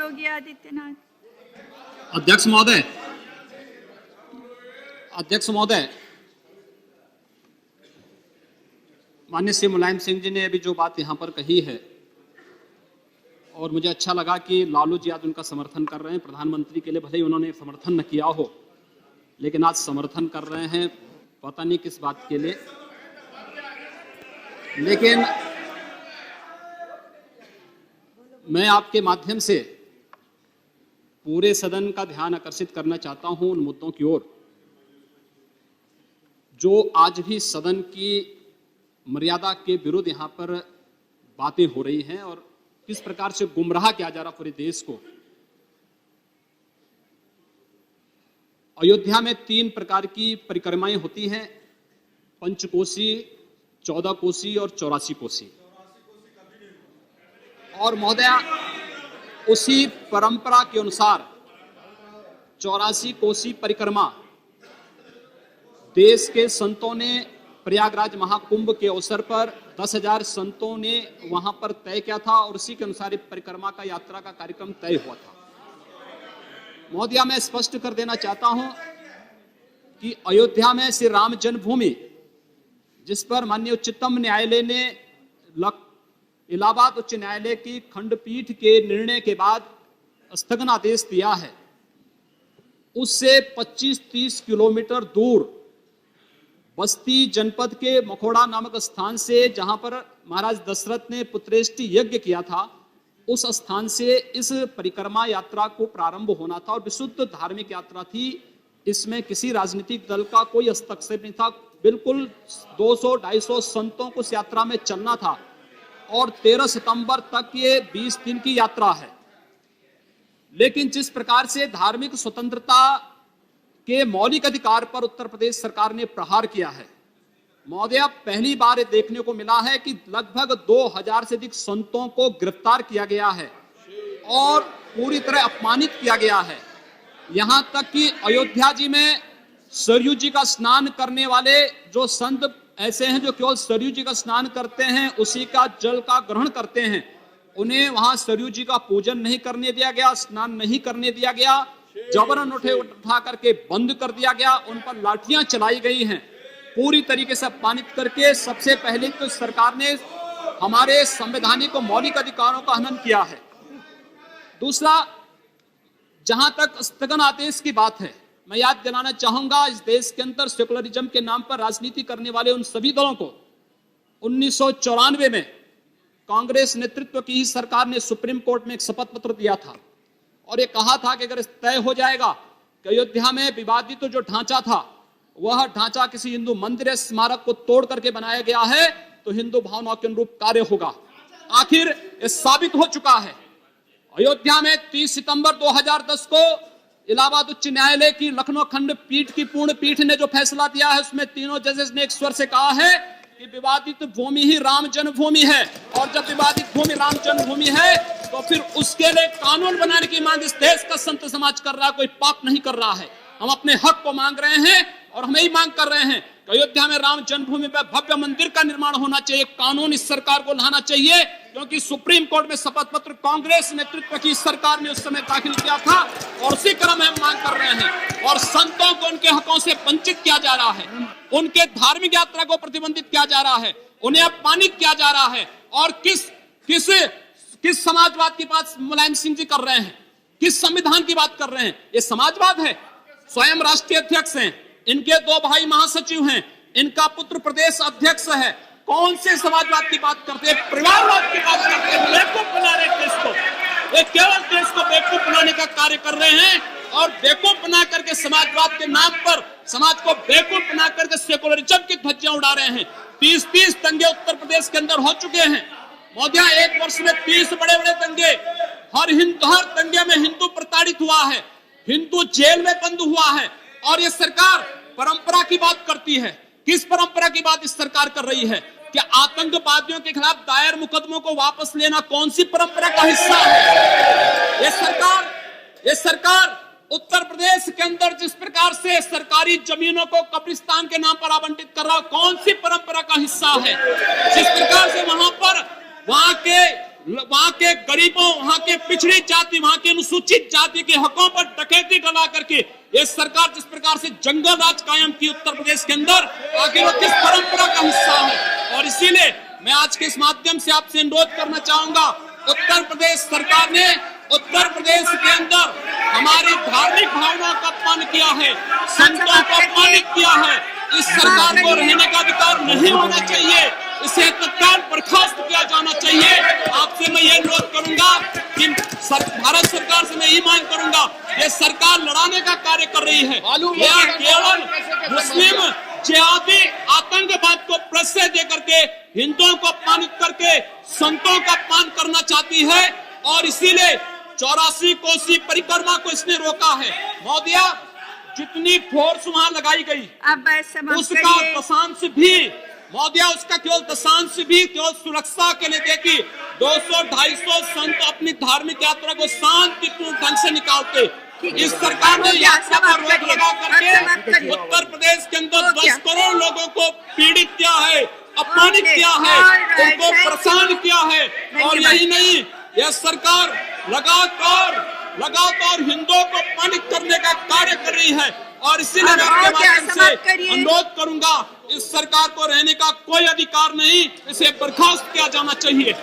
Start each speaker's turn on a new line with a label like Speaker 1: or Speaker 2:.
Speaker 1: योगी आदित्यनाथ।
Speaker 2: अध्यक्ष महोदय, माननीय श्री मुलायम सिंह जी ने अभी जो बात यहाँ पर कही है, और मुझे अच्छा लगा कि लालू जी आज उनका समर्थन कर रहे हैं। प्रधानमंत्री के लिए भले ही उन्होंने समर्थन न किया हो, लेकिन आज समर्थन कर रहे हैं, पता नहीं किस बात के लिए। लेकिन मैं आपके माध्यम से पूरे सदन का ध्यान आकर्षित करना चाहता हूं उन मुद्दों की ओर जो आज भी सदन की मर्यादा के विरुद्ध यहां पर बातें हो रही हैं और किस प्रकार से गुमराह किया जा रहा पूरे देश को। अयोध्या में 3 प्रकार की परिक्रमाएं होती हैं, पंचकोसी, 14 कोसी और 84 कोसी। और महोदया, उसी परंपरा के अनुसार 84 कोसी परिक्रमा देश के संतों ने प्रयागराज महाकुंभ के अवसर पर 10,000 संतों ने वहां पर तय किया था और उसी के अनुसार परिक्रमा का यात्रा का कार्यक्रम तय हुआ था। महोदया, मैं स्पष्ट कर देना चाहता हूं कि अयोध्या में श्री राम जन्मभूमि, जिस पर माननीय उच्चतम न्यायालय ने इलाहाबाद उच्च न्यायालय की खंडपीठ के निर्णय के बाद स्थगन आदेश दिया है, उससे 25-30 किलोमीटर दूर बस्ती जनपद के मखोड़ा नामक स्थान से, जहां पर महाराज दशरथ ने पुत्रेष्टि यज्ञ किया था, उस स्थान से इस परिक्रमा यात्रा को प्रारंभ होना था और विशुद्ध धार्मिक यात्रा थी। इसमें किसी राजनीतिक दल का कोई हस्तक्षेप नहीं था। बिल्कुल 200-250 संतों को इस यात्रा में चलना था और 13 सितंबर तक ये 20 दिन की यात्रा है। लेकिन जिस प्रकार से धार्मिक स्वतंत्रता के मौलिक अधिकार पर उत्तर प्रदेश सरकार ने प्रहार किया है, महोदया, पहली बार देखने को मिला है कि लगभग 2000 से अधिक संतों को गिरफ्तार किया गया है और पूरी तरह अपमानित किया गया है। यहां तक कि अयोध्या जी में सरयू जी का स्नान करने वाले जो संत ऐसे हैं जो केवल सरयू जी का स्नान करते हैं, उसी का जल का ग्रहण करते हैं, उन्हें वहां सरयू जी का पूजन नहीं करने दिया गया, स्नान नहीं करने दिया गया, जबरन उठा करके बंद कर दिया गया, उन पर लाठियां चलाई गई हैं, पूरी तरीके से अपमानित करके। सबसे पहले तो सरकार ने हमारे संवैधानिक और मौलिक अधिकारों का हनन किया है। दूसरा, जहां तक स्थगन आदेश की बात है, मैं याद दिलाना चाहूंगा, इस देश के अंदर सेकुलरिज्म के नाम पर राजनीति करने वाले उन सभी दलों को 1994 में कांग्रेस नेतृत्व की ही सरकार ने सुप्रीम कोर्ट में एक शपथ पत्र दिया था और ये कहा था कि अगर तय हो जाएगा कि अयोध्या में विवादित जो ढांचा था, वह ढांचा किसी हिंदू मंदिर या स्मारक को तोड़ करके बनाया गया है, तो हिंदू भावनाओं के अनुरूप कार्य होगा। आखिर ये साबित हो चुका है। अयोध्या में 30 सितंबर 2010 को इलाहाबाद उच्च न्यायालय की लखनऊ खंडपीठ की पूर्ण पीठ ने जो फैसला दिया है, उसमें तीनों जजेस ने एक स्वर से कहा है कि विवादित भूमि ही राम जन्मभूमि है, और जब विवादित भूमि राम जन्मभूमि है तो फिर उसके लिए कानून बनाने की मांग इस देश का संत समाज कर रहा है, कोई पाप नहीं कर रहा है। हम अपने हक को मांग रहे हैं और हम यही मांग कर रहे हैं कि अयोध्या में राम जन्मभूमि पर भव्य मंदिर का निर्माण होना चाहिए, कानून इस सरकार को लाना चाहिए, क्योंकि सुप्रीम कोर्ट में शपथ पत्र कांग्रेस नेतृत्व की सरकार ने उस समय दाखिल किया था और उसी क्रम में हम मांग कर रहे हैं। और संतों को उनके हकों से वंचित किया जा रहा है, उनके धार्मिक यात्रा को प्रतिबंधित किया जा रहा है, उन्हें अपमानित किया जा रहा है। और किस समाजवाद की बात मुलायम सिंह जी कर रहे हैं, किस संविधान की बात कर रहे हैं? ये समाजवाद है। स्वयं राष्ट्रीय अध्यक्ष हैं, इनके 2 भाई महासचिव हैं, इनका पुत्र प्रदेश अध्यक्ष है। कौन से समाजवाद की बात करते हैं? परिवारवाद की बात करते हैं। बेवकूफ बना रहे देश को, ये केवल देश को बेवकूफ बनाने का कार्य कर रहे हैं और बेवकूफ बना करके समाजवाद के नाम पर समाज को बेवकूफ बना करके सेकुलरिज्म की धज्जियां उड़ा रहे हैं। 30 दंगे उत्तर प्रदेश के अंदर हो चुके हैं महोदया, 1 वर्ष में 30 बड़े-बड़े दंगे। हर दंगे में हिंदू प्रताड़ित हुआ है, हिंदू जेल में बंद हुआ है। और ये सरकार परंपरा की बात करती है। किस परंपरा की बात इस सरकार कर रही है? कि आतंकवादियों के खिलाफ दायर मुकदमों को वापस लेना कौन सी परंपरा का हिस्सा है? ये सरकार उत्तर प्रदेश के अंदर जिस प्रकार से सरकारी जमीनों को कब्रिस्तान के नाम पर आवंटित कर रहा है, कौन सी परंपरा का हिस्सा है? जिस प्रकार से वहां वहां के गरीबों, वहां के पिछड़ी जाति, वहां के अनुसूचित जाति के हकों पर डकैती डला करके ये सरकार जिस प्रकार से जंगल राज कायम की उत्तर प्रदेश के अंदर, आखिर वो किस परंपरा का हिस्सा है। और इसीलिए मैं आज के इस माध्यम से आपसे अनुरोध करना चाहूंगा, उत्तर प्रदेश सरकार ने उत्तर प्रदेश के अंदर हमारी धार्मिक भावनाओं का अपमान किया है, संतों को अपमानित किया है। इस सरकार को रहने का अधिकार नहीं होना चाहिए, इसे तत्काल बर्खास्त किया जाना चाहिए। आपसे मैं ये अनुरोध करूंगा कि भारत सरकार से मैं ये मांग करूंगा, ये सरकार लड़ाने का कार्य कर रही है, यह केवल मुस्लिम जिहादी आतंकवाद को प्रश्रय दे करके हिंदुओं को अपमानित करके संतों का अपमान करना चाहती है। और इसीलिए 84 कोसी परिक्रमा को इसने रोका है। महोदया, जितनी फोर्स वहां लगाई गई उसका दशांश भी, महोदया, उसका केवल दशांश भी केवल सुरक्षा के लिए देखी 200-250 संत अपनी धार्मिक यात्रा को शांतिपूर्ण ढंग से निकालते। इस सरकार ने यात्रा पर रोक लगा करके उत्तर प्रदेश के अंदर 10 करोड़ लोगों को पीड़ित किया है, अपमानित किया है, उनको परेशान किया है। और यही नहीं, यह सरकार लगातार हिंदुओं को अपमानित करने का कार्य कर रही है। और इसीलिए मैं आपके माध्यम से अनुरोध करूंगा, इस सरकार को रहने का कोई अधिकार नहीं, इसे बर्खास्त किया जाना चाहिए।